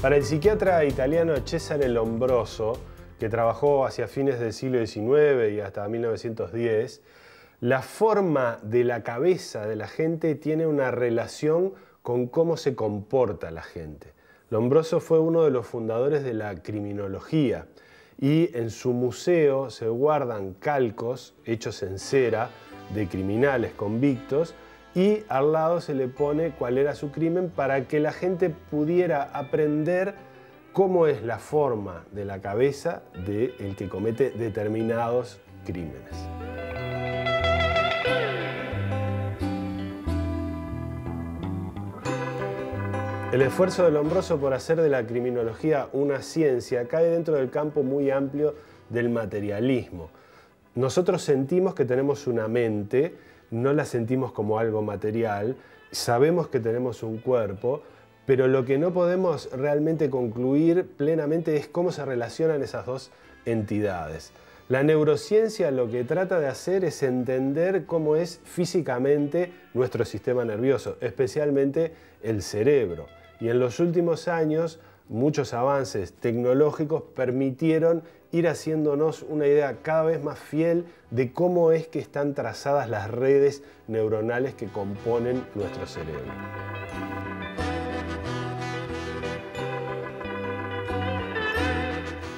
Para el psiquiatra italiano Cesare Lombroso, que trabajó hacia fines del siglo XIX y hasta 1910, la forma de la cabeza de la gente tiene una relación con cómo se comporta la gente. Lombroso fue uno de los fundadores de la criminología y en su museo se guardan calcos hechos en cera de criminales convictos y al lado se le pone cuál era su crimen para que la gente pudiera aprender cómo es la forma de la cabeza del que comete determinados crímenes. El esfuerzo de Lombroso por hacer de la criminología una ciencia cae dentro del campo muy amplio del materialismo. Nosotros sentimos que tenemos una mente, no la sentimos como algo material, sabemos que tenemos un cuerpo, pero lo que no podemos realmente concluir plenamente es cómo se relacionan esas dos entidades. La neurociencia lo que trata de hacer es entender cómo es físicamente nuestro sistema nervioso, especialmente el cerebro. Y en los últimos años, muchos avances tecnológicos permitieron ir haciéndonos una idea cada vez más fiel de cómo es que están trazadas las redes neuronales que componen nuestro cerebro.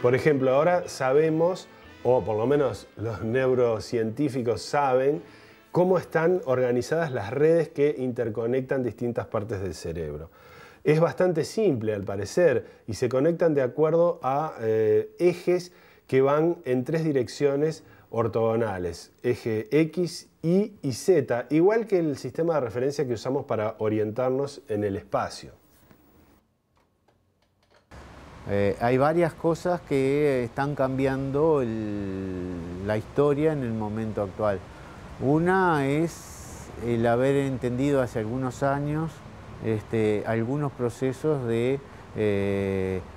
Por ejemplo, ahora sabemos, o por lo menos los neurocientíficos saben, cómo están organizadas las redes que interconectan distintas partes del cerebro. Es bastante simple al parecer y se conectan de acuerdo a ejes que van en tres direcciones ortogonales, eje X, Y y Z, igual que el sistema de referencia que usamos para orientarnos en el espacio. Hay varias cosas que están cambiando la historia en el momento actual. Una es el haber entendido hace algunos años algunos procesos de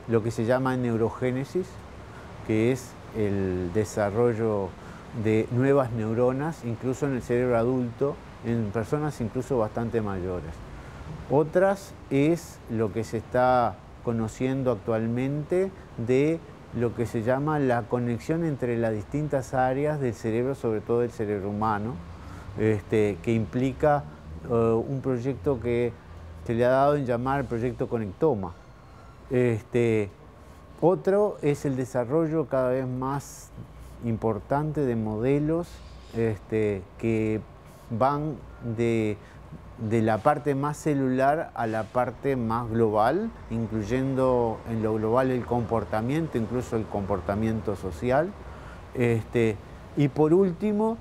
lo que se llama neurogénesis, que es el desarrollo de nuevas neuronas, incluso en el cerebro adulto, en personas incluso bastante mayores. Otras es lo que se está conociendo actualmente de lo que se llama la conexión entre las distintas áreas del cerebro, sobre todo el cerebro humano, que implica un proyecto que se le ha dado en llamar el proyecto Conectoma. Otro es el desarrollo cada vez más importante de modelos que van de la parte más celular a la parte más global, incluyendo en lo global el comportamiento, incluso el comportamiento social. Y por último,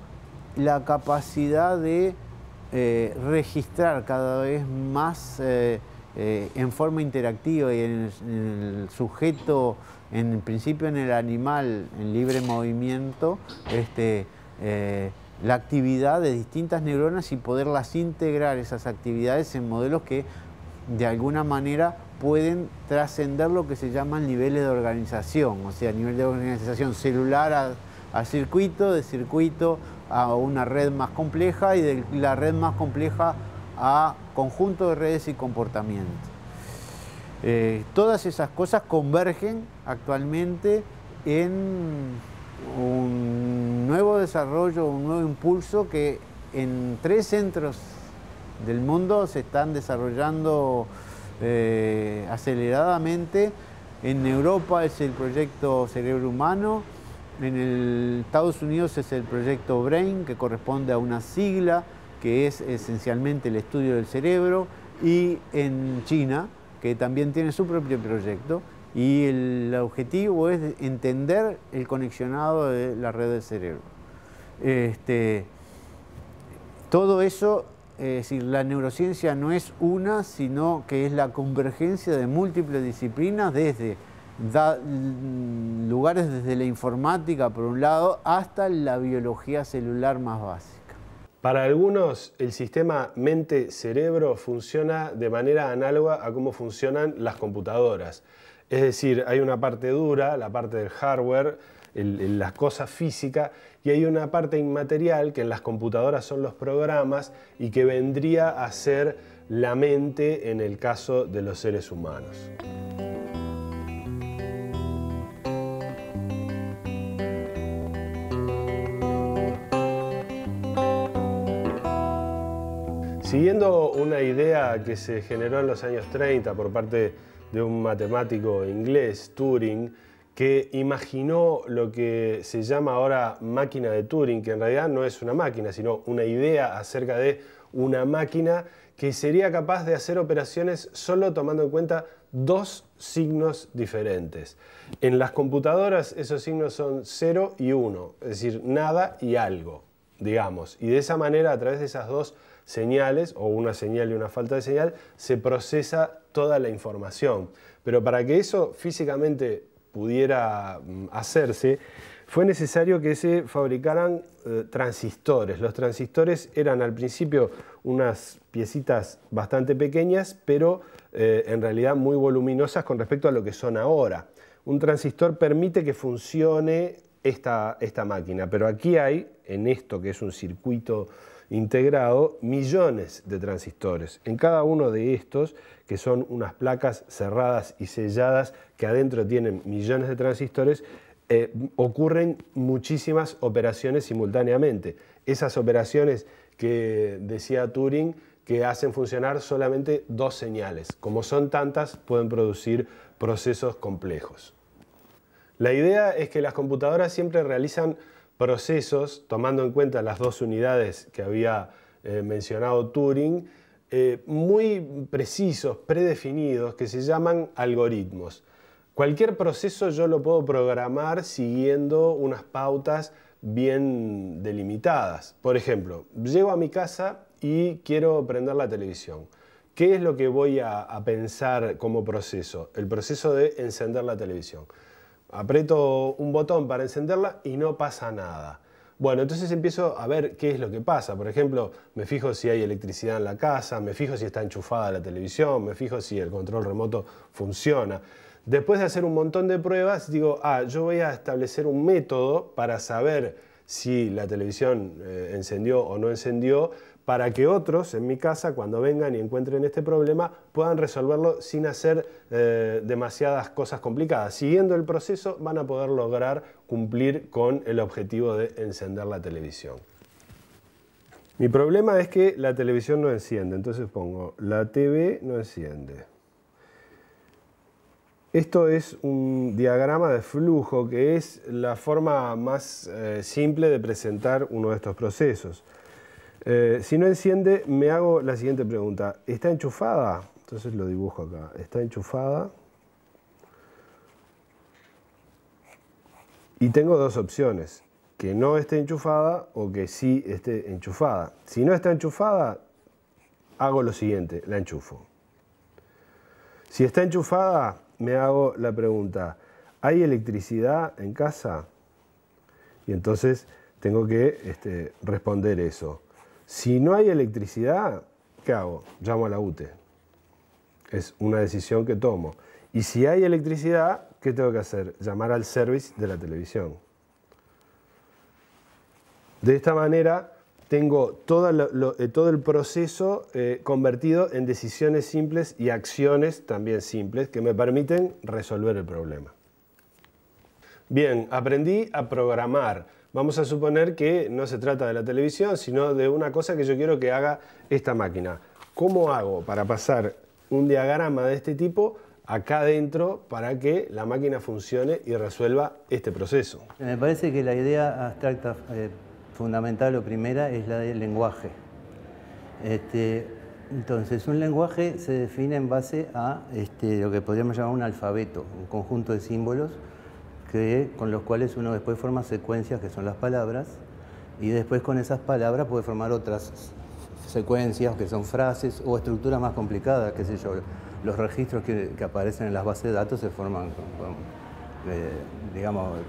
la capacidad de registrar cada vez más en forma interactiva y en el sujeto, en principio en el animal en libre movimiento, la actividad de distintas neuronas y poderlas integrar esas actividades en modelos que de alguna manera pueden trascender lo que se llaman niveles de organización, o sea, nivel de organización celular a circuito, de circuito a una red más compleja y de la red más compleja a conjunto de redes y comportamiento. Todas esas cosas convergen actualmente en un nuevo desarrollo, un nuevo impulso que en 3 centros del mundo se están desarrollando aceleradamente. En Europa es el proyecto Cerebro Humano, en Estados Unidos es el proyecto BRAIN, que corresponde a una sigla que es esencialmente el estudio del cerebro, y en China, que también tiene su propio proyecto, y el objetivo es entender el conexionado de la red del cerebro. Todo eso, es decir, la neurociencia no es una, sino que es la convergencia de múltiples disciplinas desde lugares desde la informática, por un lado, hasta la biología celular más básica. Para algunos, el sistema mente-cerebro funciona de manera análoga a cómo funcionan las computadoras. Es decir, hay una parte dura, la parte del hardware, la cosa física, y hay una parte inmaterial, que en las computadoras son los programas, y que vendría a ser la mente en el caso de los seres humanos. Siguiendo una idea que se generó en los años 30 por parte de un matemático inglés, Turing, que imaginó lo que se llama ahora máquina de Turing, que en realidad no es una máquina, sino una idea acerca de una máquina que sería capaz de hacer operaciones solo tomando en cuenta dos signos diferentes. En las computadoras esos signos son 0 y 1, es decir, nada y algo, digamos. Y de esa manera, a través de esas dos señales, o una señal y una falta de señal, se procesa toda la información. Pero para que eso físicamente pudiera hacerse, fue necesario que se fabricaran transistores. Los transistores eran al principio unas piecitas bastante pequeñas, pero en realidad muy voluminosas con respecto a lo que son ahora. Un transistor permite que funcione esta máquina, pero aquí hay, en esto que es un circuito integrado, millones de transistores. En cada uno de estos, que son unas placas cerradas y selladas que adentro tienen millones de transistores, ocurren muchísimas operaciones simultáneamente. Esas operaciones que decía Turing que hacen funcionar solamente dos señales. Como son tantas, pueden producir procesos complejos. La idea es que las computadoras siempre realizan procesos, tomando en cuenta las dos unidades que había mencionado Turing, muy precisos, predefinidos, que se llaman algoritmos. Cualquier proceso yo lo puedo programar siguiendo unas pautas bien delimitadas. Por ejemplo, llego a mi casa y quiero prender la televisión. ¿Qué es lo que voy a pensar como proceso? El proceso de encender la televisión. Aprieto un botón para encenderla y no pasa nada. Bueno, entonces empiezo a ver qué es lo que pasa. Por ejemplo, me fijo si hay electricidad en la casa, me fijo si está enchufada la televisión, me fijo si el control remoto funciona. Después de hacer un montón de pruebas, digo, yo voy a establecer un método para saber si la televisión encendió o no encendió, para que otros en mi casa, cuando vengan y encuentren este problema, puedan resolverlo sin hacer demasiadas cosas complicadas. Siguiendo el proceso van a poder lograr cumplir con el objetivo de encender la televisión. Mi problema es que la televisión no enciende, entonces pongo la TV no enciende. Esto es un diagrama de flujo que es la forma más simple de presentar uno de estos procesos. Si no enciende, me hago la siguiente pregunta. ¿Está enchufada? Entonces lo dibujo acá. ¿Está enchufada? Y tengo dos opciones. Que no esté enchufada o que sí esté enchufada. Si no está enchufada, hago lo siguiente. La enchufo. Si está enchufada, me hago la pregunta. ¿Hay electricidad en casa? Y entonces tengo que responder eso. Si no hay electricidad, ¿qué hago? Llamo a la UTE. Es una decisión que tomo. Y si hay electricidad, ¿qué tengo que hacer? Llamar al service de la televisión. De esta manera tengo todo el proceso convertido en decisiones simples y acciones también simples que me permiten resolver el problema. Bien, aprendí a programar. Vamos a suponer que no se trata de la televisión, sino de una cosa que yo quiero que haga esta máquina. ¿Cómo hago para pasar un diagrama de este tipo acá adentro para que la máquina funcione y resuelva este proceso? Me parece que la idea abstracta fundamental o primera es la del lenguaje. Entonces, un lenguaje se define en base a lo que podríamos llamar un alfabeto, un conjunto de símbolos con los cuales uno después forma secuencias que son las palabras, y después con esas palabras puede formar otras secuencias que son frases o estructuras más complicadas, qué sé yo. Los registros que aparecen en las bases de datos se forman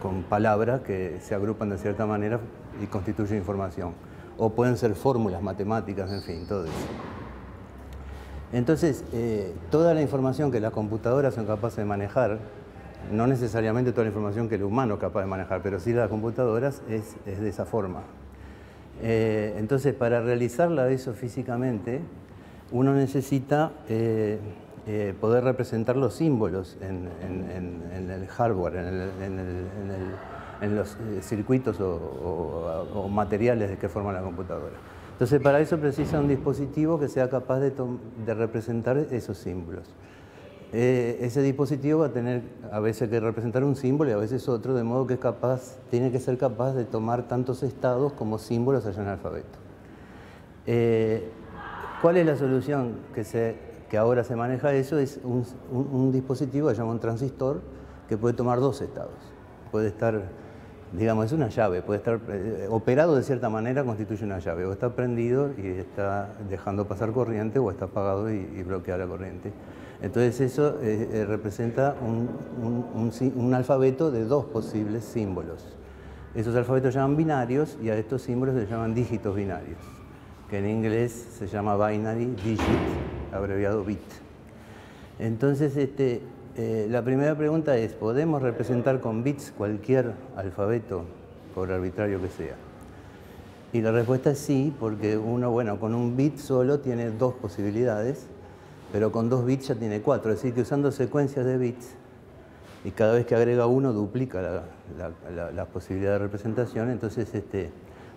con palabras que se agrupan de cierta manera y constituyen información. O pueden ser fórmulas matemáticas, en fin, todo eso. Entonces, toda la información que las computadoras son capaces de manejar, no necesariamente toda la información que el humano es capaz de manejar, pero sí las computadoras es de esa forma. Entonces, para realizarla eso físicamente, uno necesita poder representar los símbolos en el hardware, en los circuitos o materiales que forman la computadora. Entonces, para eso precisa un dispositivo que sea capaz de representar esos símbolos. Ese dispositivo va a tener a veces que representar un símbolo y a veces otro, de modo que tiene que ser capaz de tomar tantos estados como símbolos allá en el alfabeto. ¿Cuál es la solución que ahora se maneja eso? Es un dispositivo que se llama un transistor que puede tomar dos estados. Puede estar, digamos, es una llave, puede estar operado de cierta manera, constituye una llave. O está prendido y está dejando pasar corriente, o está apagado y bloquea la corriente. Entonces eso representa un alfabeto de dos posibles símbolos. Esos alfabetos se llaman binarios y a estos símbolos se llaman dígitos binarios, que en inglés se llama binary digit, abreviado bit. Entonces, la primera pregunta es, ¿podemos representar con bits cualquier alfabeto, por arbitrario que sea? Y la respuesta es sí, porque uno, bueno, con un bit solo tiene dos posibilidades, pero con 2 bits ya tiene 4, es decir, que usando secuencias de bits, y cada vez que agrega uno duplica la posibilidad de representación. Entonces,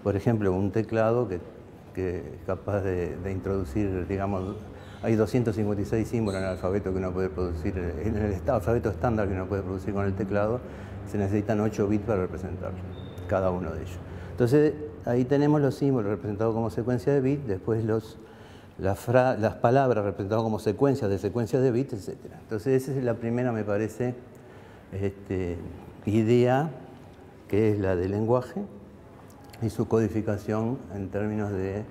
por ejemplo, un teclado que es capaz de introducir, digamos, hay 256 símbolos en el alfabeto que uno puede producir, en el alfabeto estándar que uno puede producir con el teclado, se necesitan 8 bits para representarlo, cada uno de ellos. Entonces, ahí tenemos los símbolos representados como secuencia de bits, después las palabras representadas como secuencias de bits, etc. Entonces, esa es la primera, me parece, idea, que es la del lenguaje y su codificación en términos de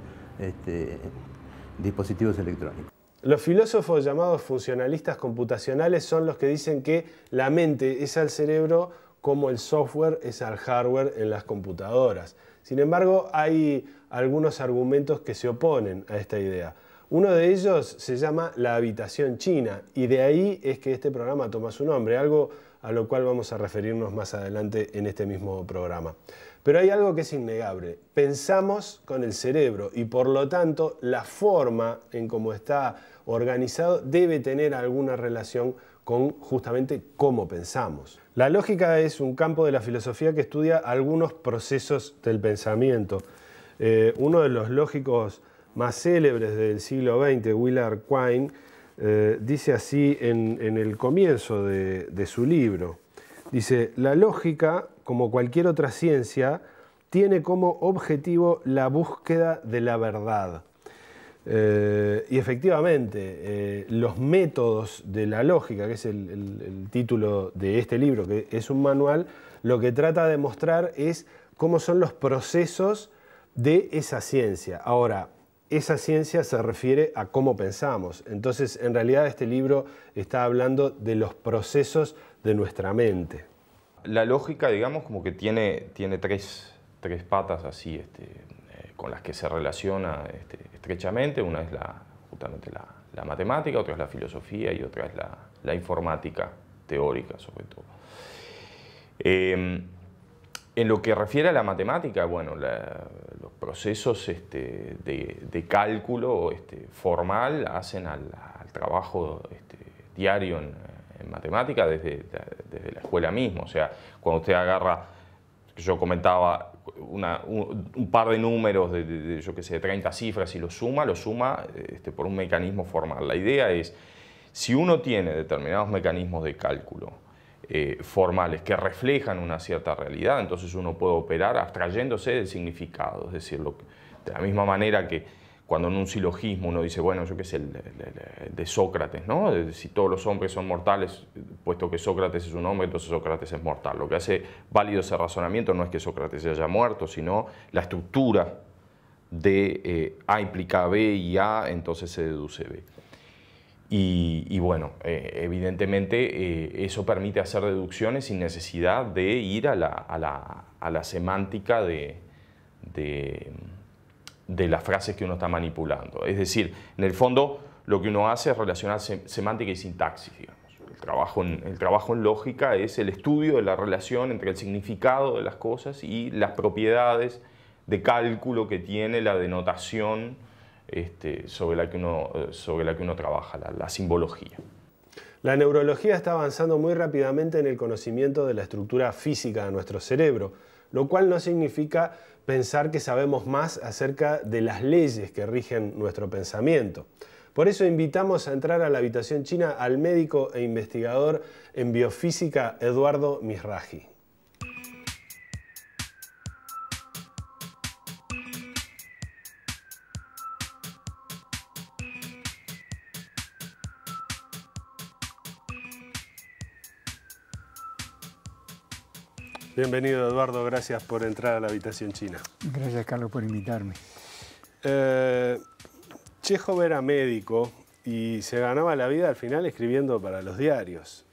dispositivos electrónicos. Los filósofos llamados funcionalistas computacionales son los que dicen que la mente es al cerebro como el software es al hardware en las computadoras. Sin embargo, hay algunos argumentos que se oponen a esta idea. Uno de ellos se llama la habitación china, y de ahí es que este programa toma su nombre, algo a lo cual vamos a referirnos más adelante en este mismo programa. Pero hay algo que es innegable: pensamos con el cerebro y por lo tanto la forma en cómo está organizado debe tener alguna relación con justamente cómo pensamos. La lógica es un campo de la filosofía que estudia algunos procesos del pensamiento. Uno de los lógicos más célebres del siglo XX, Willard Quine, dice así en el comienzo de su libro. Dice: la lógica, como cualquier otra ciencia, tiene como objetivo la búsqueda de la verdad. Y efectivamente, los métodos de la lógica, que es el título de este libro, que es un manual, lo que trata de mostrar es cómo son los procesos de esa ciencia. Ahora, esa ciencia se refiere a cómo pensamos. Entonces, en realidad, este libro está hablando de los procesos de nuestra mente. La lógica, digamos, como que tiene tres patas así, con las que se relaciona estrechamente. Una es justamente la matemática, otra es la filosofía y otra es la informática teórica, sobre todo. En lo que refiere a la matemática, bueno, los procesos de cálculo formal hacen al trabajo diario en matemática desde la escuela misma. O sea, cuando usted agarra, yo comentaba, un par de números yo qué sé, de 30 cifras y lo suma por un mecanismo formal. La idea es, si uno tiene determinados mecanismos de cálculo formales que reflejan una cierta realidad, entonces uno puede operar abstrayéndose del significado. Es decir, de la misma manera que cuando en un silogismo uno dice, bueno, yo qué sé, el de Sócrates, ¿no? Si todos los hombres son mortales, puesto que Sócrates es un hombre, entonces Sócrates es mortal. Lo que hace válido ese razonamiento no es que Sócrates se haya muerto, sino la estructura de A implica B y A, entonces se deduce B. Y bueno, evidentemente eso permite hacer deducciones sin necesidad de ir a la semántica de las frases que uno está manipulando. Es decir, en el fondo lo que uno hace es relacionar semántica y sintaxis, digamos. El trabajo en lógica es el estudio de la relación entre el significado de las cosas y las propiedades de cálculo que tiene la denotación sobre la que uno trabaja, la simbología. La neurología está avanzando muy rápidamente en el conocimiento de la estructura física de nuestro cerebro. lo cual no significa pensar que sabemos más acerca de las leyes que rigen nuestro pensamiento. Por eso invitamos a entrar a la habitación china al médico e investigador en biofísica Eduardo Mizrahi. Bienvenido, Eduardo, gracias por entrar a la habitación china. Gracias, Carlos, por invitarme. Chekhov era médico y se ganaba la vida al final escribiendo para los diarios.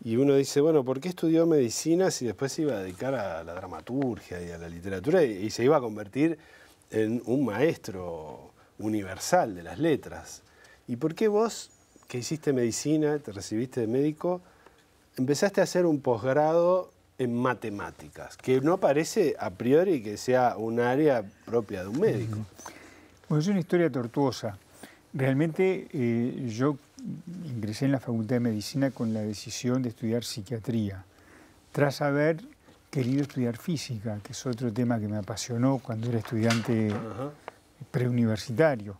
Y uno dice, bueno, ¿por qué estudió medicina si después se iba a dedicar a la dramaturgia y a la literatura y se iba a convertir en un maestro universal de las letras? ¿Y por qué vos, que hiciste medicina, te recibiste de médico, empezaste a hacer un posgrado en matemáticas, que no parece a priori que sea un área propia de un médico? Bueno, es una historia tortuosa. Realmente yo ingresé en la Facultad de Medicina con la decisión de estudiar psiquiatría, tras haber querido estudiar física, que es otro tema que me apasionó cuando era estudiante preuniversitario.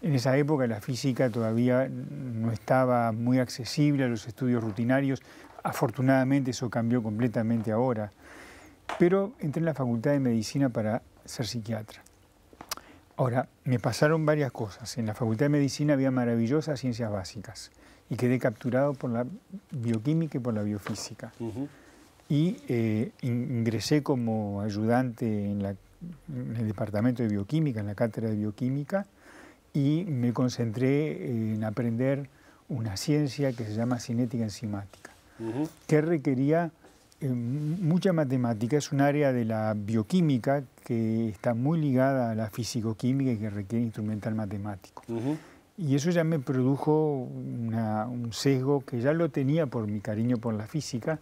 En esa época la física todavía no estaba muy accesible a los estudios rutinarios. Afortunadamente eso cambió completamente ahora, pero entré en la Facultad de Medicina para ser psiquiatra. Ahora, me pasaron varias cosas. En la Facultad de Medicina había maravillosas ciencias básicas y quedé capturado por la bioquímica y por la biofísica. Y ingresé como ayudante en el departamento de bioquímica, en la cátedra de bioquímica, y me concentré en aprender una ciencia que se llama cinética enzimática, que requería mucha matemática. Es un área de la bioquímica que está muy ligada a la fisicoquímica y que requiere instrumental matemático. Y eso ya me produjo un sesgo que ya lo tenía por mi cariño por la física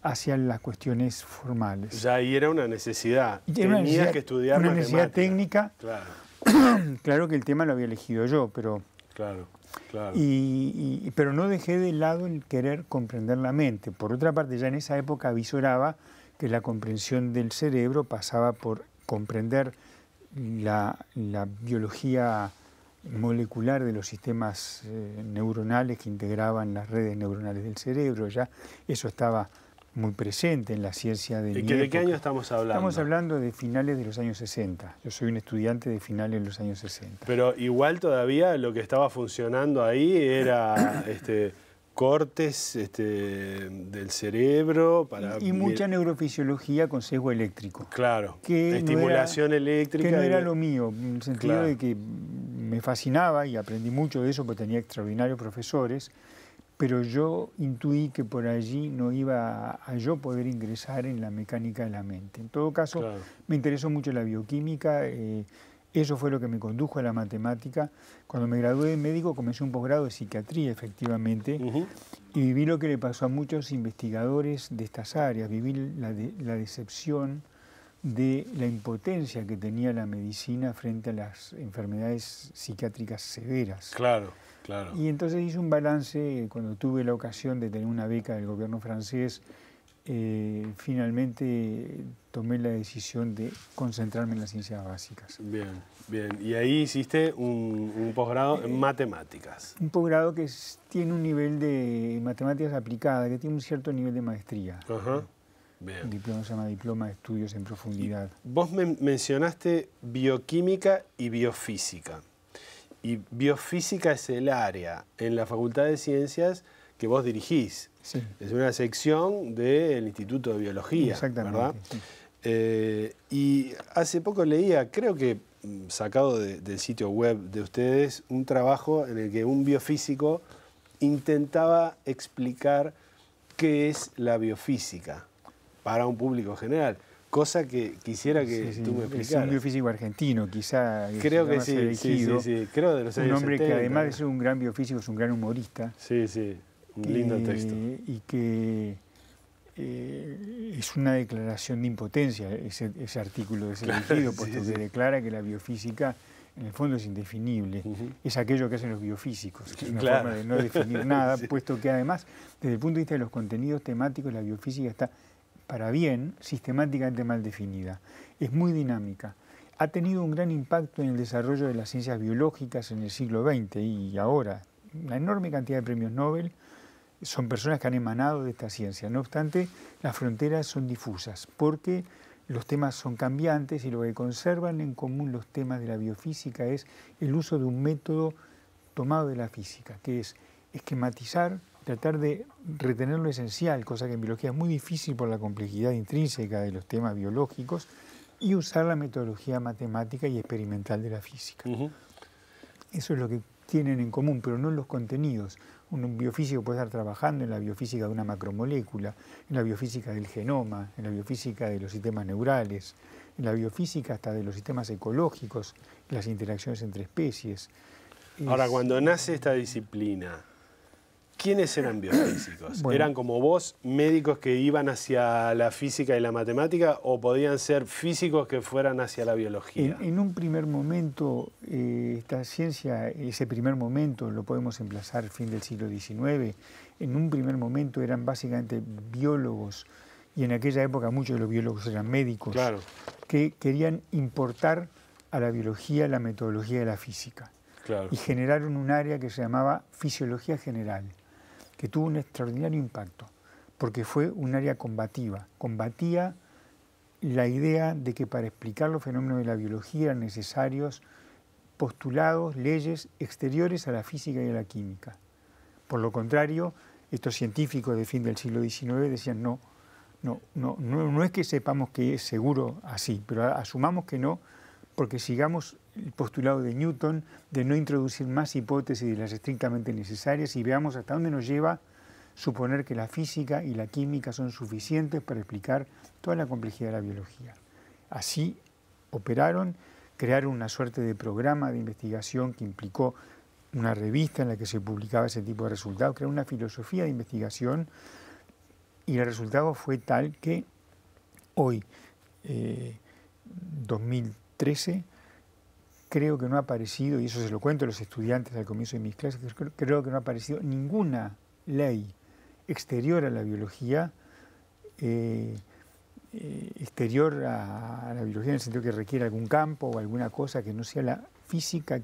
hacia las cuestiones formales. Ya ahí era una necesidad. Tenías que estudiar una matemática. Necesidad técnica. Claro. Claro que el tema lo había elegido yo, pero... Claro. Claro. Pero no dejé de lado el querer comprender la mente. Por otra parte, ya en esa época avisoraba que la comprensión del cerebro pasaba por comprender la biología molecular de los sistemas neuronales que integraban las redes neuronales del cerebro. Ya eso estaba muy presente en la ciencia de mi época. ¿De qué año estamos hablando? Estamos hablando de finales de los años 60. Yo soy un estudiante de finales de los años 60. Pero igual todavía lo que estaba funcionando ahí era cortes del cerebro. Y mucha neurofisiología con sesgo eléctrico. Claro, que estimulación eléctrica. Que no era lo mío, en el sentido de que me fascinaba y aprendí mucho de eso porque tenía extraordinarios profesores, pero yo intuí que por allí no iba a yo poder ingresar en la mecánica de la mente. En todo caso, me interesó mucho la bioquímica, eso fue lo que me condujo a la matemática. Cuando me gradué de médico comencé un posgrado de psiquiatría, efectivamente, y viví lo que le pasó a muchos investigadores de estas áreas, viví la decepción de la impotencia que tenía la medicina frente a las enfermedades psiquiátricas severas. Claro. Y entonces hice un balance cuando tuve la ocasión de tener una beca del gobierno francés. Finalmente tomé la decisión de concentrarme en las ciencias básicas. Bien. Y ahí hiciste un posgrado en matemáticas. Un posgrado que tiene un nivel de matemáticas aplicadas, que tiene un cierto nivel de maestría. Bien. El diploma se llama Diploma de Estudios en Profundidad. Vos mencionaste bioquímica y biofísica. Y biofísica es el área en la Facultad de Ciencias que vos dirigís. Sí. Es una sección del Instituto de Biología. Exactamente. ¿Verdad? Sí. Y hace poco leía, creo que sacado del sitio web de ustedes, un trabajo en el que un biofísico intentaba explicar qué es la biofísica para un público general. Cosa que quisiera que tú me explicaras. Es un biofísico argentino, quizá. Creo que sí, creo de los años 70. Un hombre que además de ser un gran biofísico es un gran humorista. Sí, un lindo texto. Y que es una declaración de impotencia ese artículo de ese elegido, puesto que declara que la biofísica en el fondo es indefinible. Es aquello que hacen los biofísicos, que es una forma de no definir nada, puesto que además, desde el punto de vista de los contenidos temáticos, la biofísica está para bien, sistemáticamente mal definida. Es muy dinámica. Ha tenido un gran impacto en el desarrollo de las ciencias biológicas en el siglo XX y ahora. Una enorme cantidad de premios Nobel son personas que han emanado de esta ciencia. No obstante, las fronteras son difusas porque los temas son cambiantes y lo que conservan en común los temas de la biofísica es el uso de un método tomado de la física, que es esquematizar, tratar de retener lo esencial, cosa que en biología es muy difícil por la complejidad intrínseca de los temas biológicos, y usar la metodología matemática y experimental de la física. Eso es lo que tienen en común, pero no en los contenidos. Un biofísico puede estar trabajando en la biofísica de una macromolécula, en la biofísica del genoma, en la biofísica de los sistemas neurales, en la biofísica hasta de los sistemas ecológicos, las interacciones entre especies. Ahora, cuando nace esta disciplina, ¿quiénes eran biofísicos? Bueno. ¿Eran como vos, médicos que iban hacia la física y la matemática, o podían ser físicos que fueran hacia la biología? En un primer momento, esta ciencia, ese primer momento lo podemos emplazar al fin del siglo XIX. En un primer momento eran básicamente biólogos, y en aquella época muchos de los biólogos eran médicos, Claro. que querían importar a la biología la metodología de la física. Claro. Y generaron un área que se llamaba fisiología general, que tuvo un extraordinario impacto, porque fue un área combativa. Combatía la idea de que para explicar los fenómenos de la biología eran necesarios postulados, leyes exteriores a la física y a la química. Por lo contrario, estos científicos de fin del siglo XIX decían no es que sepamos que es seguro así, pero asumamos que no, porque sigamos el postulado de Newton de no introducir más hipótesis de las estrictamente necesarias y veamos hasta dónde nos lleva suponer que la física y la química son suficientes para explicar toda la complejidad de la biología. Así operaron, crearon una suerte de programa de investigación que implicó una revista en la que se publicaba ese tipo de resultados, crearon una filosofía de investigación y el resultado fue tal que hoy, 2013, creo que no ha aparecido, y eso se lo cuento a los estudiantes al comienzo de mis clases, creo que no ha aparecido ninguna ley exterior a la biología, exterior a la biología en el sentido que requiere algún campo o alguna cosa que no sea la física,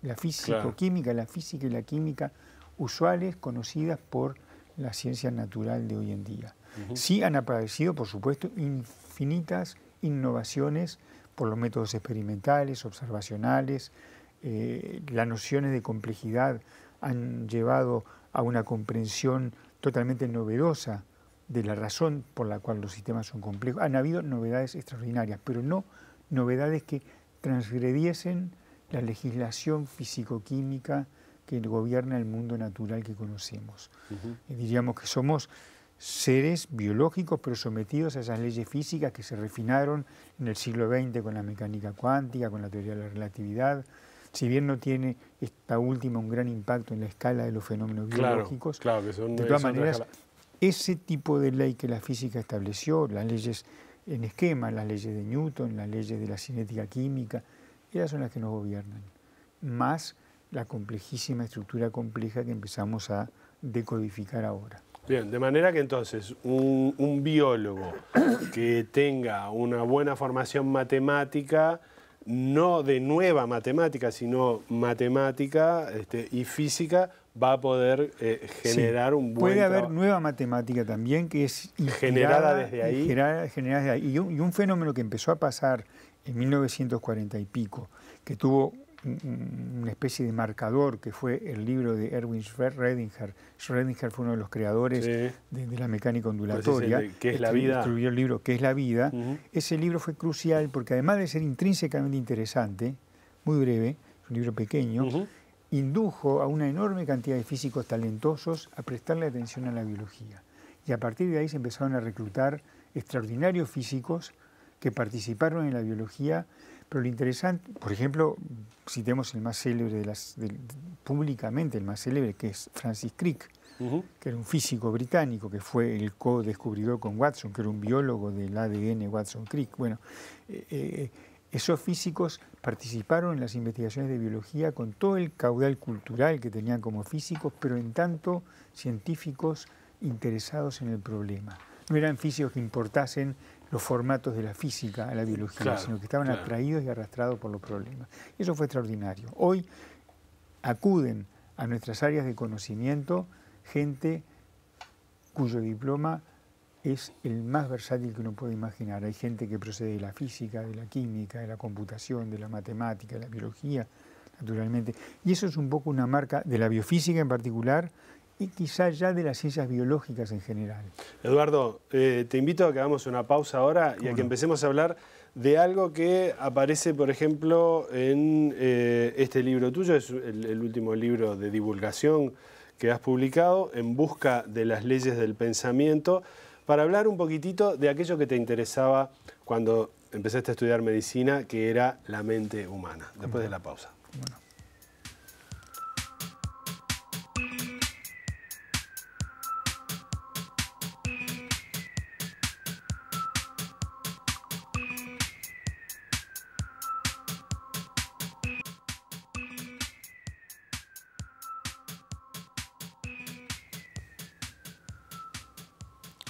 la físico-química, la física y la química usuales, conocidas por la ciencia natural de hoy en día. Sí han aparecido, por supuesto, infinitas innovaciones por los métodos experimentales, observacionales. Las nociones de complejidad han llevado a una comprensión totalmente novedosa de la razón por la cual los sistemas son complejos. Han habido novedades extraordinarias, pero no novedades que transgrediesen la legislación físico-química que gobierna el mundo natural que conocemos. Diríamos que somos seres biológicos, pero sometidos a esas leyes físicas que se refinaron en el siglo XX con la mecánica cuántica, con la teoría de la relatividad. Si bien no tiene esta última un gran impacto en la escala de los fenómenos biológicos, claro que son, de todas maneras, ese tipo de ley que la física estableció, las leyes en esquema, las leyes de Newton, las leyes de la cinética química, esas son las que nos gobiernan, más la complejísima estructura compleja que empezamos a decodificar ahora. Bien, de manera que entonces un biólogo que tenga una buena formación matemática, no de nueva matemática, sino matemática y física, va a poder generar un buen Puede haber trabajo. Nueva matemática también, que es Generada desde ahí. generada desde ahí. Y un fenómeno que empezó a pasar en 1940 y pico, que tuvo una especie de marcador, que fue el libro de Erwin Schrödinger. Schrödinger fue uno de los creadores de la mecánica ondulatoria. ¿Qué es la vida? Escribió el libro ¿Qué es la vida? Ese libro fue crucial porque además de ser intrínsecamente interesante, muy breve, es un libro pequeño, indujo a una enorme cantidad de físicos talentosos a prestarle atención a la biología. Y a partir de ahí se empezaron a reclutar extraordinarios físicos que participaron en la biología. Pero lo interesante, por ejemplo, citemos el más célebre públicamente, el más célebre, que es Francis Crick, que era un físico británico, que fue el co-descubridor con Watson, que era un biólogo del ADN Watson-Crick. Bueno, esos físicos participaron en las investigaciones de biología con todo el caudal cultural que tenían como físicos, pero en tanto científicos interesados en el problema. no eran físicos que importasen los formatos de la física a la biología, Claro, sino que estaban claro. atraídos y arrastrados por los problemas. Eso fue extraordinario. Hoy acuden a nuestras áreas de conocimiento gente cuyo diploma es el más versátil que uno puede imaginar. Hay gente que procede de la física, de la química, de la computación, de la matemática, de la biología, naturalmente. Y eso es un poco una marca de la biofísica en particular y quizá ya de las ciencias biológicas en general. Eduardo, te invito a que hagamos una pausa ahora y a que empecemos a hablar de algo que aparece, por ejemplo, en este libro tuyo, es el último libro de divulgación que has publicado, En busca de las leyes del pensamiento, para hablar un poquitito de aquello que te interesaba cuando empezaste a estudiar medicina, que era la mente humana. Después de la pausa. Bueno.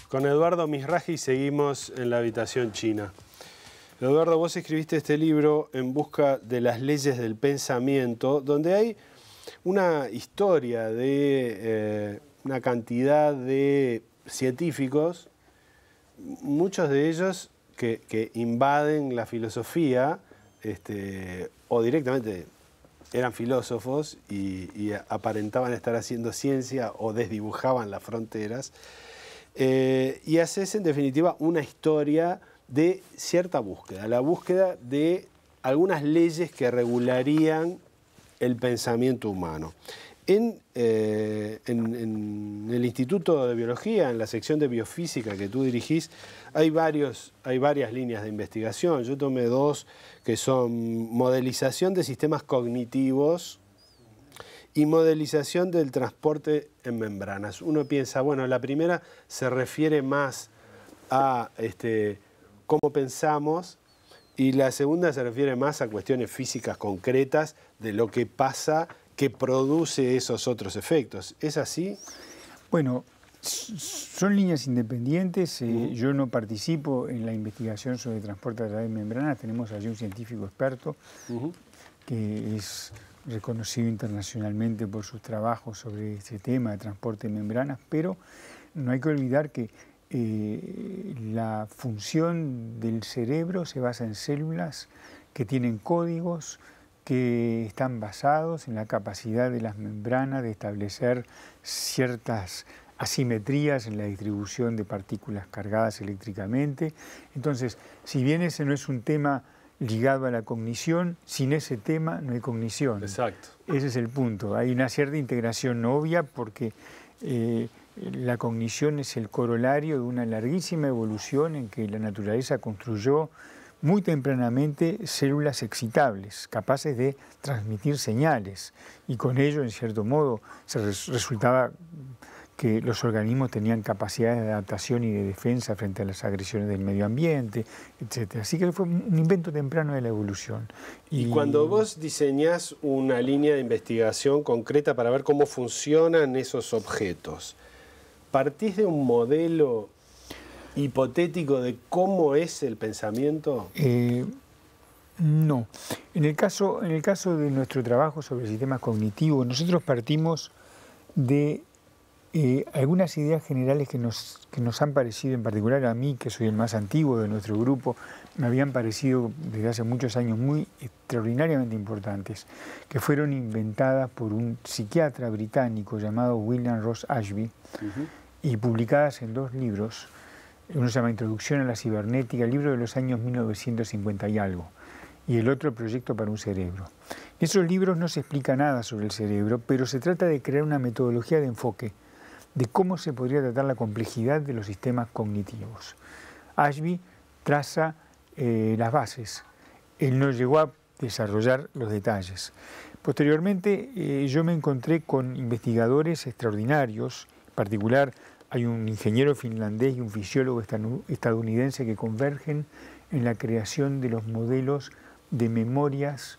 Con Eduardo Mizrahi seguimos en la habitación china. Eduardo, vos escribiste este libro En busca de las leyes del pensamiento, donde hay una historia de una cantidad de científicos, muchos de ellos que invaden la filosofía o directamente eran filósofos y aparentaban estar haciendo ciencia o desdibujaban las fronteras. Y haces en definitiva una historia de cierta búsqueda, la búsqueda de algunas leyes que regularían el pensamiento humano. En el Instituto de Biología, en la sección de biofísica que tú dirigís, hay varias líneas de investigación. Yo tomé dos que son modelización de sistemas cognitivos y modelización del transporte en membranas. Uno piensa, bueno, la primera se refiere más a cómo pensamos y la segunda se refiere más a cuestiones físicas concretas de lo que pasa, que produce esos otros efectos. ¿Es así? Bueno, son líneas independientes. Yo no participo en la investigación sobre transporte a través de membranas. Tenemos allí un científico experto que es reconocido internacionalmente por sus trabajos sobre este tema de transporte de membranas, pero no hay que olvidar que la función del cerebro se basa en células que tienen códigos que están basados en la capacidad de las membranas de establecer ciertas asimetrías en la distribución de partículas cargadas eléctricamente. Entonces, si bien ese no es un tema ligado a la cognición, sin ese tema no hay cognición. Exacto. Ese es el punto. Hay una cierta integración obvia porque la cognición es el corolario de una larguísima evolución en que la naturaleza construyó muy tempranamente células excitables, capaces de transmitir señales, y con ello, en cierto modo, resultaba que los organismos tenían capacidades de adaptación y de defensa frente a las agresiones del medio ambiente, etc. Así que fue un invento temprano de la evolución. Y cuando vos diseñás una línea de investigación concreta para ver cómo funcionan esos objetos, ¿partís de un modelo hipotético de cómo es el pensamiento? No. En el caso de nuestro trabajo sobre sistemas cognitivos, nosotros partimos de algunas ideas generales que nos han parecido, en particular a mí, que soy el más antiguo de nuestro grupo, me habían parecido desde hace muchos años muy extraordinariamente importantes, que fueron inventadas por un psiquiatra británico llamado William Ross Ashby y publicadas en dos libros. Uno se llama Introducción a la Cibernética, el libro de los años 1950 y algo, y el otro Proyecto para un Cerebro. En esos libros no se explica nada sobre el cerebro, pero se trata de crear una metodología de enfoque de cómo se podría tratar la complejidad de los sistemas cognitivos. Ashby traza las bases. Él no llegó a desarrollar los detalles. Posteriormente yo me encontré con investigadores extraordinarios, en particular hay un ingeniero finlandés y un fisiólogo estadounidense que convergen en la creación de los modelos de memorias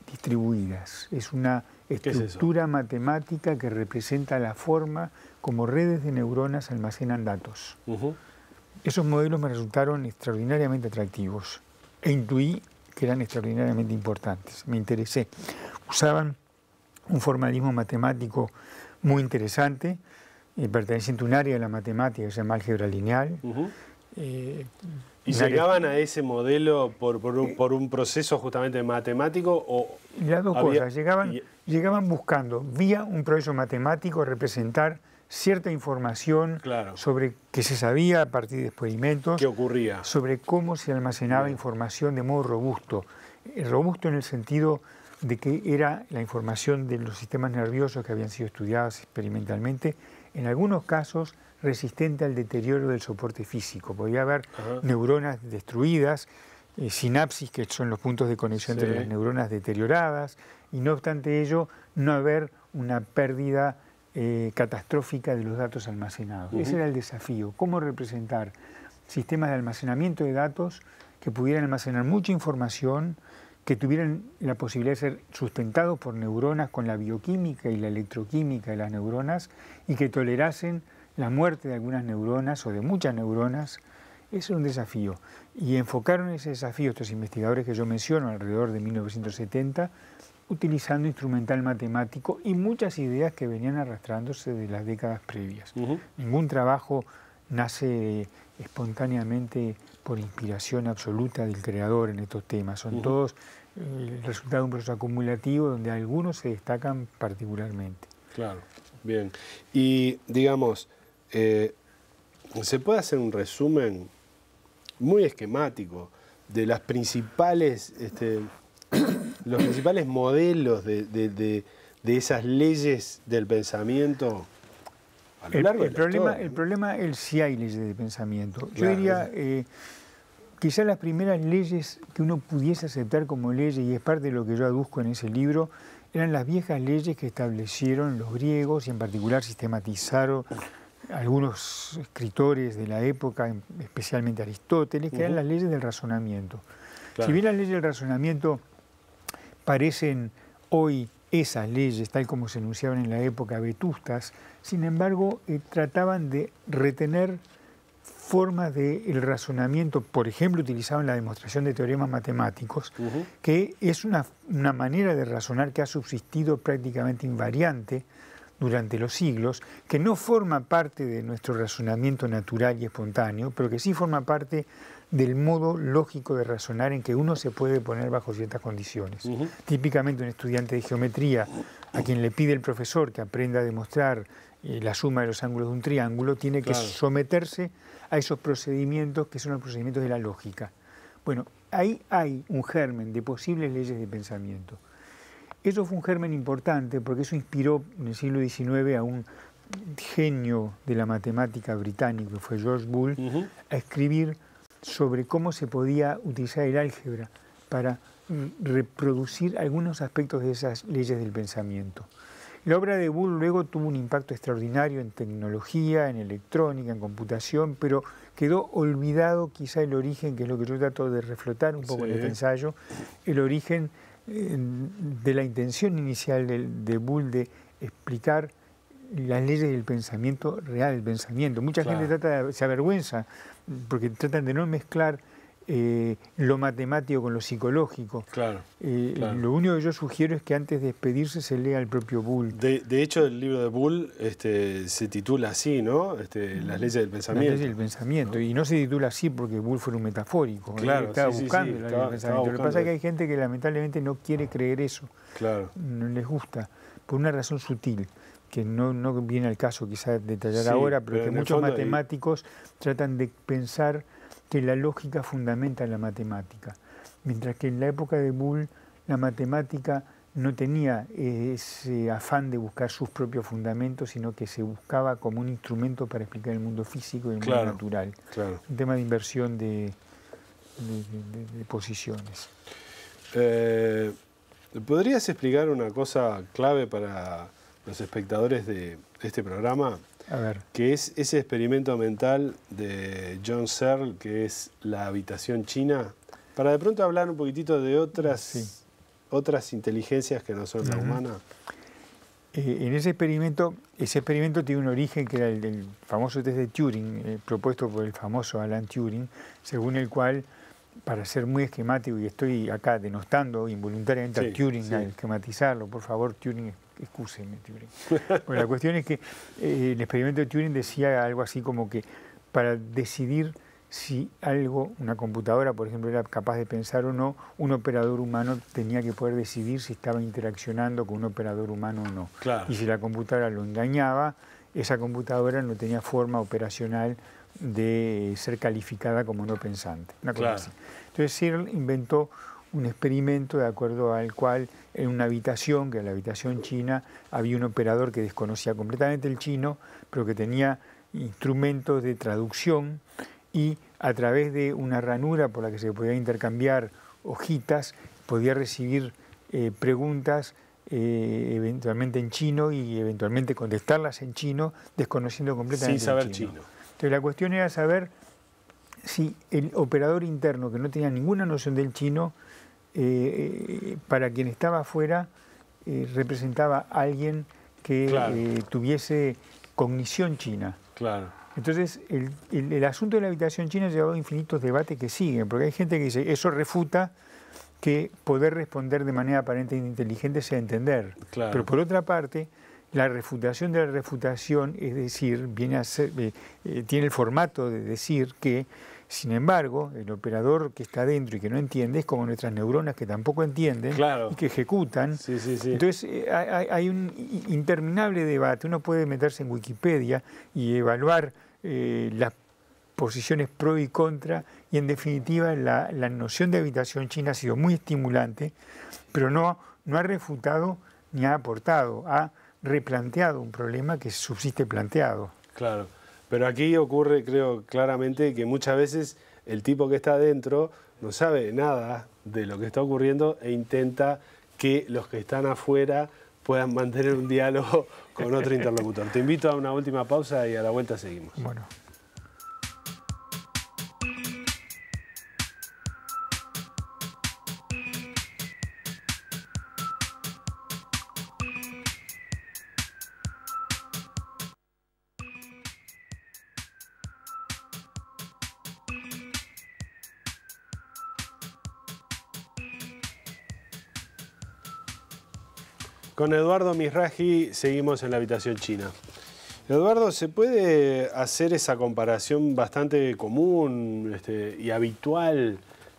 distribuidas. Es una estructura matemática que representa la forma como redes de neuronas almacenan datos. Esos modelos me resultaron extraordinariamente atractivos e intuí que eran extraordinariamente importantes. Me interesé. Usaban un formalismo matemático muy interesante, perteneciente a un área de la matemática que se llama álgebra lineal. ¿Y llegaban a ese modelo por un proceso justamente matemático? O las dos cosas. Llegaban buscando, vía un proceso matemático, representar cierta información sobre que se sabía a partir de experimentos. ¿Qué ocurría? Sobre cómo se almacenaba información de modo robusto. Robusto en el sentido de que era la información de los sistemas nerviosos que habían sido estudiados experimentalmente, en algunos casos resistente al deterioro del soporte físico. Podía haber neuronas destruidas, sinapsis, que son los puntos de conexión entre las neuronas deterioradas, y no obstante ello, no haber una pérdida catastrófica de los datos almacenados. Ese era el desafío, cómo representar sistemas de almacenamiento de datos que pudieran almacenar mucha información, que tuvieran la posibilidad de ser sustentados por neuronas con la bioquímica y la electroquímica de las neuronas y que tolerasen la muerte de algunas neuronas o de muchas neuronas. Ese es un desafío. Y enfocaron ese desafío estos investigadores que yo menciono alrededor de 1970, utilizando instrumental matemático y muchas ideas que venían arrastrándose de las décadas previas. Ningún trabajo nace espontáneamente por inspiración absoluta del creador en estos temas. Son todos el resultado de un proceso acumulativo donde algunos se destacan particularmente. Claro, bien. Y digamos, ¿se puede hacer un resumen muy esquemático de las principales, los principales modelos de esas leyes del pensamiento a lo largo de la historia? El problema es si hay leyes de pensamiento. Yo diría, quizás las primeras leyes que uno pudiese aceptar como leyes, y es parte de lo que yo aduzco en ese libro, eran las viejas leyes que establecieron los griegos y en particular sistematizaron algunos escritores de la época, especialmente Aristóteles, que eran las leyes del razonamiento. Si bien las leyes del razonamiento parecen hoy esas leyes, tal como se enunciaban en la época, vetustas, sin embargo, trataban de retener formas del razonamiento. Por ejemplo, utilizaban la demostración de teoremas matemáticos, que es una manera de razonar que ha subsistido prácticamente invariante durante los siglos, que no forma parte de nuestro razonamiento natural y espontáneo, pero que sí forma parte del modo lógico de razonar en que uno se puede poner bajo ciertas condiciones. Típicamente un estudiante de geometría a quien le pide el profesor que aprenda a demostrar la suma de los ángulos de un triángulo, tiene que someterse a esos procedimientos que son los procedimientos de la lógica. Bueno, ahí hay un germen de posibles leyes de pensamiento. Eso fue un germen importante porque eso inspiró en el siglo XIX a un genio de la matemática británico, que fue George Boole, a escribir sobre cómo se podía utilizar el álgebra para reproducir algunos aspectos de esas leyes del pensamiento. La obra de Boole luego tuvo un impacto extraordinario en tecnología, en electrónica, en computación, pero quedó olvidado quizá el origen, que es lo que yo trato de reflotar un poco en este ensayo, el origen de la intención inicial de Boole de explicar las leyes del pensamiento real, el pensamiento. Mucha gente se avergüenza porque tratan de no mezclar lo matemático con lo psicológico. Lo único que yo sugiero es que antes de despedirse se lea el propio Boole. De hecho, el libro de Boole se titula así, ¿no? Las leyes del pensamiento. Las leyes del pensamiento. ¿No? Y no se titula así porque Boole fuera un metafórico. Estaba buscando las leyes del pensamiento. Lo que pasa es que hay gente que lamentablemente no quiere creer eso. No les gusta, por una razón sutil, que no viene al caso quizás detallar ahora, pero que muchos matemáticos tratan de pensar que la lógica fundamenta la matemática, mientras que en la época de Boole la matemática no tenía ese afán de buscar sus propios fundamentos, sino que se buscaba como un instrumento para explicar el mundo físico y el mundo natural. Un tema de inversión de posiciones. ¿Podrías explicar una cosa clave para los espectadores de este programa? A ver. Que es ese experimento mental de John Searle, que es la habitación china, para de pronto hablar un poquitito de otras inteligencias que no son la humana. En ese experimento tiene un origen que era el famoso test de Turing, propuesto por el famoso Alan Turing, según el cual, para ser muy esquemático, y estoy acá denostando involuntariamente a Turing al esquematizarlo, por favor, Turing, excúseme, Turing. Bueno, la cuestión es que el experimento de Turing decía algo así como que para decidir si algo, una computadora, por ejemplo, era capaz de pensar o no, un operador humano tenía que poder decidir si estaba interaccionando con un operador humano o no. Claro. Y si la computadora lo engañaba, esa computadora no tenía forma operacional de ser calificada como no pensante. Una cosa así. Entonces Searle inventó un experimento de acuerdo al cual en una habitación, que era la habitación china, había un operador que desconocía completamente el chino, pero que tenía instrumentos de traducción, y a través de una ranura por la que se podía intercambiar hojitas, podía recibir preguntas eventualmente en chino y eventualmente contestarlas en chino, desconociendo completamente sin saber el chino. chino. Entonces la cuestión era saber si el operador interno, que no tenía ninguna noción del chino, para quien estaba afuera, representaba a alguien que tuviese cognición china. Claro. Entonces, el asunto de la habitación china ha llevado a infinitos debates que siguen, porque hay gente que dice, eso refuta que poder responder de manera aparentemente inteligente sea entender. Claro. Pero por otra parte, la refutación de la refutación, es decir, viene a ser, tiene el formato de decir que, sin embargo, el operador que está dentro y que no entiende es como nuestras neuronas que tampoco entienden y que ejecutan. Sí, sí, sí. Entonces hay un interminable debate. Uno puede meterse en Wikipedia y evaluar las posiciones pro y contra, y en definitiva la noción de habitación china ha sido muy estimulante, pero no ha refutado ni ha aportado, ha replanteado un problema que subsiste planteado. Claro, pero aquí ocurre, creo claramente, que muchas veces el tipo que está adentro no sabe nada de lo que está ocurriendo e intenta que los que están afuera puedan mantener un diálogo con otro interlocutor. Te invito a una última pausa y a la vuelta seguimos. Bueno. Con Eduardo Mizrahi seguimos en la habitación china. Eduardo, ¿se puede hacer esa comparación bastante común y habitual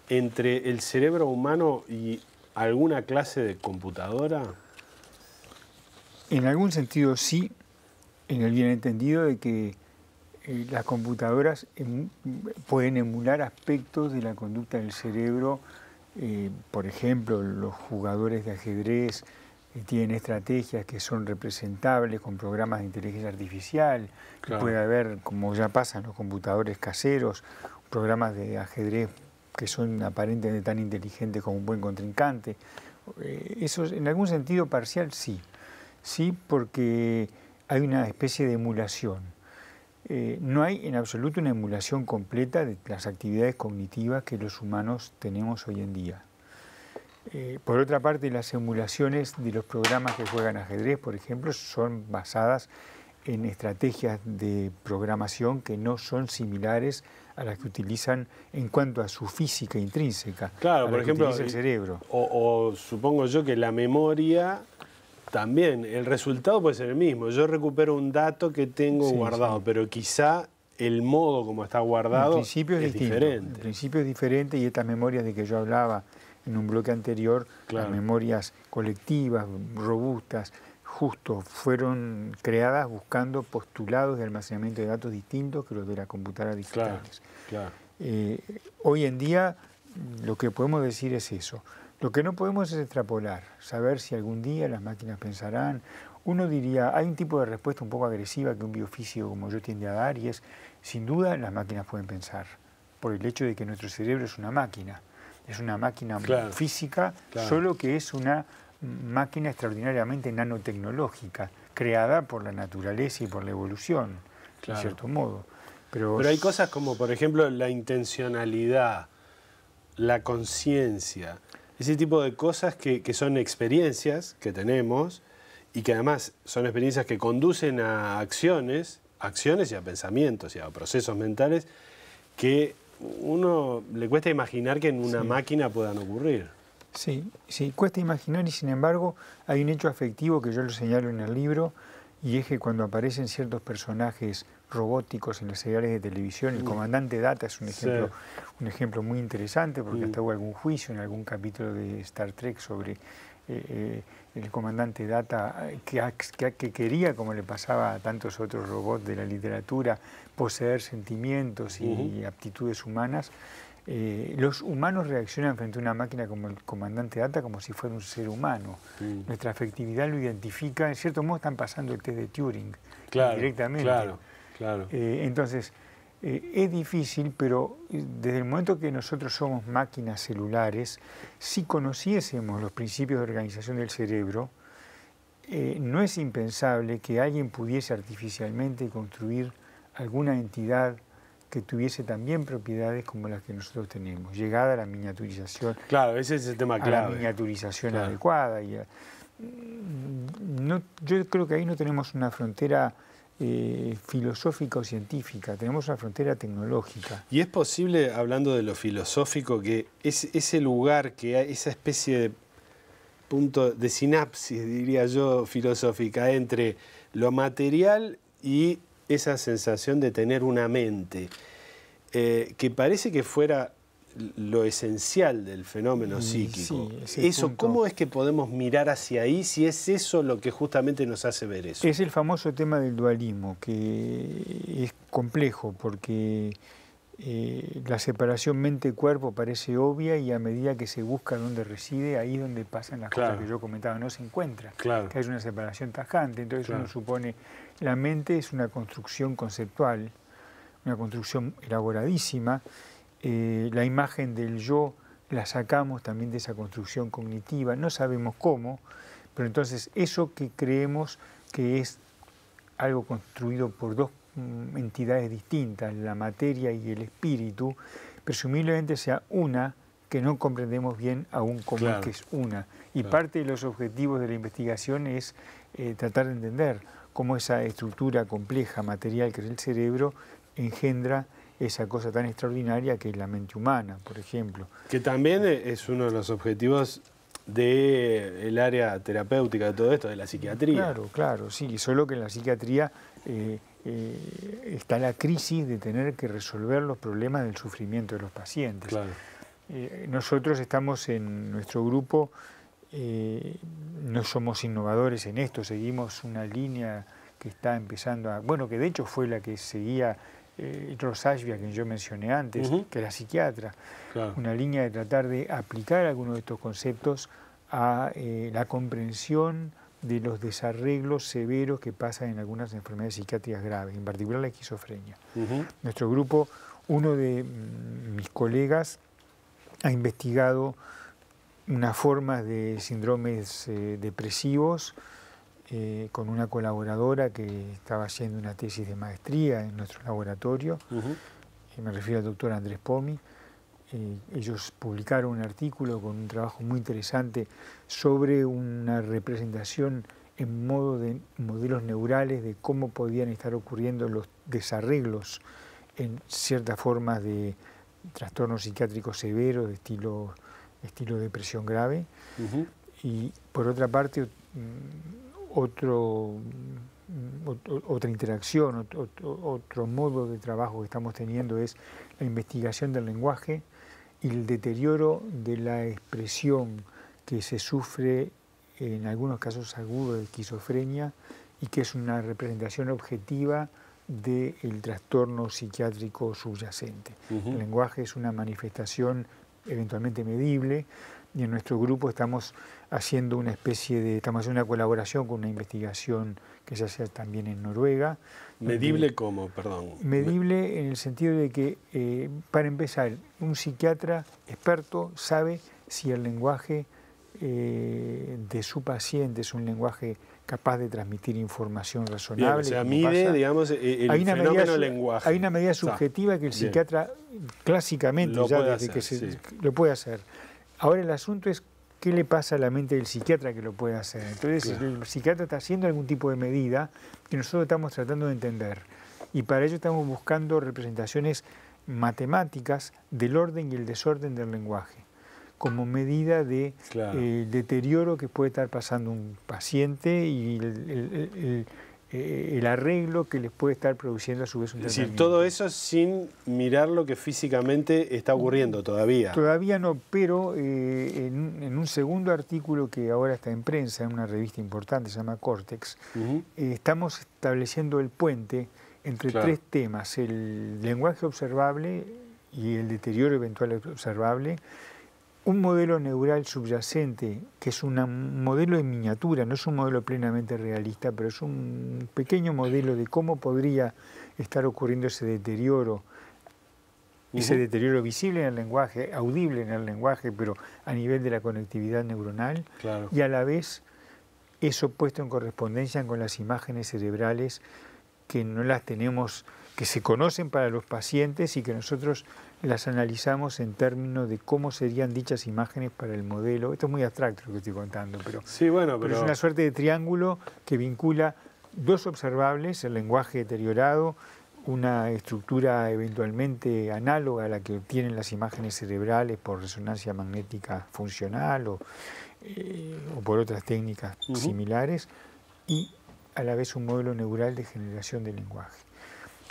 entre el cerebro humano y alguna clase de computadora? En algún sentido sí, en el bien entendido de que las computadoras pueden emular aspectos de la conducta del cerebro. Por ejemplo, los jugadores de ajedrez tienen estrategias que son representables con programas de inteligencia artificial. Claro. Puede haber, como ya pasa en los computadores caseros, programas de ajedrez que son aparentemente tan inteligentes como un buen contrincante. Eso en algún sentido parcial sí. Sí, porque hay una especie de emulación. No hay en absoluto una emulación completa de las actividades cognitivas que los humanos tenemos hoy en día. Por otra parte, las emulaciones de los programas que juegan ajedrez, por ejemplo, son basadas en estrategias de programación que no son similares a las que utilizan en cuanto a su física intrínseca. Claro, por ejemplo, el cerebro. O supongo yo que la memoria también, el resultado puede ser el mismo. Yo recupero un dato que tengo guardado, pero quizá el modo como está guardado es diferente. El principio es diferente, y estas memorias de que yo hablaba en un bloque anterior, las memorias colectivas, robustas, justo fueron creadas buscando postulados de almacenamiento de datos distintos que los de las computadoras digitales. Hoy en día lo que podemos decir es eso. Lo que no podemos es extrapolar, saber si algún día las máquinas pensarán. Uno diría, hay un tipo de respuesta un poco agresiva que un biofísico como yo tiende a dar, y es, sin duda, las máquinas pueden pensar, por el hecho de que nuestro cerebro es una máquina. Es una máquina física, solo que es una máquina extraordinariamente nanotecnológica, creada por la naturaleza y por la evolución, en cierto modo. Pero hay cosas como, por ejemplo, la intencionalidad, la conciencia, ese tipo de cosas que son experiencias que tenemos y que además son experiencias que conducen a acciones y a pensamientos y a procesos mentales que uno le cuesta imaginar que en una máquina puedan ocurrir. Sí, sí, cuesta imaginar y sin embargo hay un hecho afectivo que yo lo señalo en el libro y es que cuando aparecen ciertos personajes robóticos en las seriales de televisión, el comandante Data es un ejemplo muy interesante porque hasta hubo algún juicio en algún capítulo de Star Trek sobre el comandante Data que quería, como le pasaba a tantos otros robots de la literatura, poseer sentimientos y aptitudes humanas. Los humanos reaccionan frente a una máquina como el comandante Data como si fuera un ser humano. Nuestra afectividad lo identifica, en cierto modo están pasando el test de Turing directamente. Claro. Entonces, es difícil, pero desde el momento que nosotros somos máquinas celulares, si conociésemos los principios de organización del cerebro, no es impensable que alguien pudiese artificialmente construir alguna entidad que tuviese también propiedades como las que nosotros tenemos, llegada a la miniaturización. Claro, ese es el tema clave. A la miniaturización adecuada. Yo creo que ahí no tenemos una frontera filosófica o científica, tenemos una frontera tecnológica. Y es posible, hablando de lo filosófico, que ese lugar, que hay esa especie de punto de sinapsis, diría yo, filosófica, entre lo material y esa sensación de tener una mente, que parece que fuera lo esencial del fenómeno psíquico. Sí, eso, ¿cómo es que podemos mirar hacia ahí si es eso lo que justamente nos hace ver eso? Es el famoso tema del dualismo, que es complejo porque la separación mente-cuerpo parece obvia y a medida que se busca dónde reside, ahí es donde pasan las cosas que yo comentaba, no se encuentra, que hay una separación tajante. Entonces uno supone, la mente es una construcción conceptual, una construcción elaboradísima. La imagen del yo la sacamos también de esa construcción cognitiva, no sabemos cómo, pero entonces eso que creemos que es algo construido por dos entidades distintas, la materia y el espíritu, presumiblemente sea una que no comprendemos bien aún cómo es que es una. Y parte de los objetivos de la investigación es tratar de entender cómo esa estructura compleja, material que es el cerebro, engendra esa cosa tan extraordinaria que es la mente humana, por ejemplo. Que también es uno de los objetivos del área terapéutica de todo esto, de la psiquiatría. Claro, sí, solo que en la psiquiatría está la crisis de tener que resolver los problemas del sufrimiento de los pacientes. Nosotros estamos en nuestro grupo, no somos innovadores en esto, seguimos una línea que está empezando a... Bueno, que de hecho fue la que seguía Rosashvili, a quien yo mencioné antes, que era psiquiatra. Una línea de tratar de aplicar algunos de estos conceptos a la comprensión de los desarreglos severos que pasan en algunas enfermedades psiquiátricas graves, en particular la esquizofrenia. Nuestro grupo, uno de mis colegas ha investigado unas formas de síndromes depresivos con una colaboradora que estaba haciendo una tesis de maestría en nuestro laboratorio, me refiero al doctor Andrés Pomi. Ellos publicaron un artículo con un trabajo muy interesante sobre una representación en modo de modelos neurales de cómo podían estar ocurriendo los desarreglos en ciertas formas de trastornos psiquiátricos severos de estilo depresión grave. Y por otra parte, otra interacción, otro modo de trabajo que estamos teniendo es la investigación del lenguaje y el deterioro de la expresión que se sufre en algunos casos agudos de esquizofrenia y que es una representación objetiva del trastorno psiquiátrico subyacente. El lenguaje es una manifestación eventualmente medible y en nuestro grupo estamos haciendo estamos haciendo una colaboración con una investigación que se hace también en Noruega. ¿Medible cómo? Perdón. Medible en el sentido de que, para empezar, un psiquiatra experto sabe si el lenguaje de su paciente es un lenguaje capaz de transmitir información razonable. Bien, o sea, mide, digamos, el fenómeno lenguaje. Hay una medida subjetiva que el psiquiatra clásicamente lo puede hacer. Ahora el asunto es qué le pasa a la mente del psiquiatra que lo puede hacer. Entonces, el psiquiatra está haciendo algún tipo de medida que nosotros estamos tratando de entender. Y para ello estamos buscando representaciones matemáticas del orden y el desorden del lenguaje, como medida de deterioro que puede estar pasando un paciente y el arreglo que les puede estar produciendo a su vez un tratamiento. Es decir, todo eso sin mirar lo que físicamente está ocurriendo todavía. Todavía no, pero en un segundo artículo que ahora está en prensa, en una revista importante, se llama Cortex, estamos estableciendo el puente entre tres temas: el lenguaje observable y el deterioro eventual observable, un modelo neural subyacente, que es un modelo en miniatura, no es un modelo plenamente realista, pero es un pequeño modelo de cómo podría estar ocurriendo ese deterioro visible en el lenguaje, audible en el lenguaje, pero a nivel de la conectividad neuronal, y a la vez eso puesto en correspondencia con las imágenes cerebrales que no las tenemos, que se conocen para los pacientes y que nosotros las analizamos en términos de cómo serían dichas imágenes para el modelo. Esto es muy abstracto lo que estoy contando, pero es una suerte de triángulo que vincula dos observables, el lenguaje deteriorado, una estructura eventualmente análoga a la que obtienen las imágenes cerebrales por resonancia magnética funcional o por otras técnicas similares, y a la vez un modelo neural de generación de lenguaje.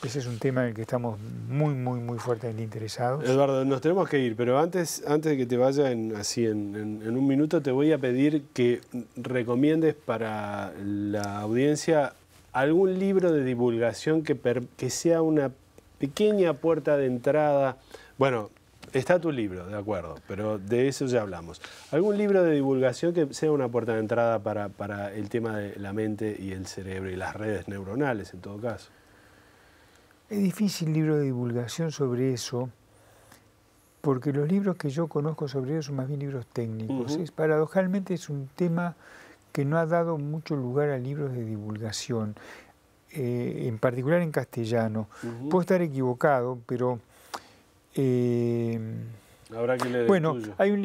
Ese es un tema en el que estamos muy fuertemente interesados. Eduardo, nos tenemos que ir, pero antes de que te vaya en un minuto, te voy a pedir que recomiendes para la audiencia algún libro de divulgación que sea una pequeña puerta de entrada. Bueno, está tu libro, de acuerdo, pero de eso ya hablamos. ¿Algún libro de divulgación que sea una puerta de entrada para el tema de la mente y el cerebro y las redes neuronales, en todo caso? Es difícil libro de divulgación sobre eso, porque los libros que yo conozco sobre eso son más bien libros técnicos. Paradojalmente es un tema que no ha dado mucho lugar a libros de divulgación, en particular en castellano. Puedo estar equivocado, pero habrá que leer. Bueno, hay un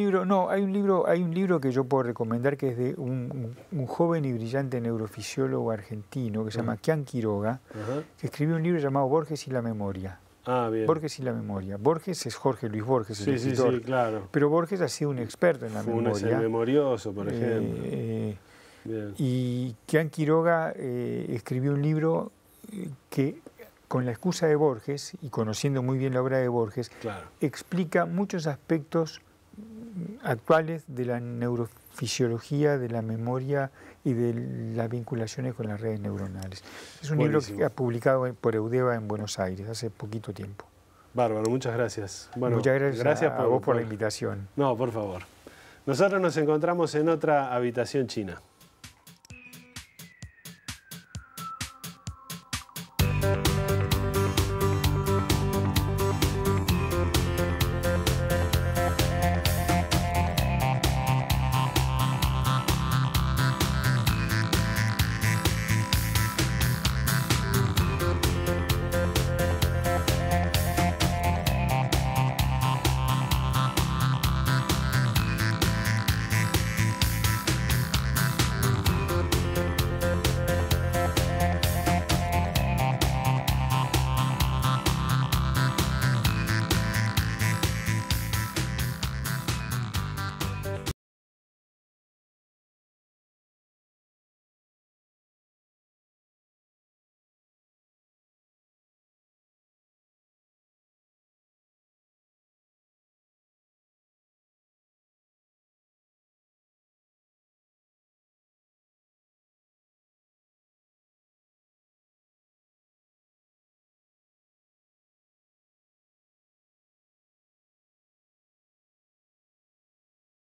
libro que yo puedo recomendar, que es de un joven y brillante neurofisiólogo argentino que se llama Kian Quiroga, que escribió un libro llamado Borges y la memoria. Bien. Borges y la memoria. Borges es Jorge Luis Borges, el escritor. Sí, claro. Pero Borges ha sido un experto en la memoria. Un memorioso, por ejemplo. Y Kian Quiroga escribió un libro que, con la excusa de Borges y conociendo muy bien la obra de Borges, explica muchos aspectos actuales de la neurofisiología, de la memoria y de las vinculaciones con las redes neuronales. Es un libro que ha publicado por Eudeva en Buenos Aires hace poquito tiempo. Bárbaro, muchas gracias. Bueno, muchas gracias a vos por la invitación. No, por favor. Nosotros nos encontramos en otra habitación china.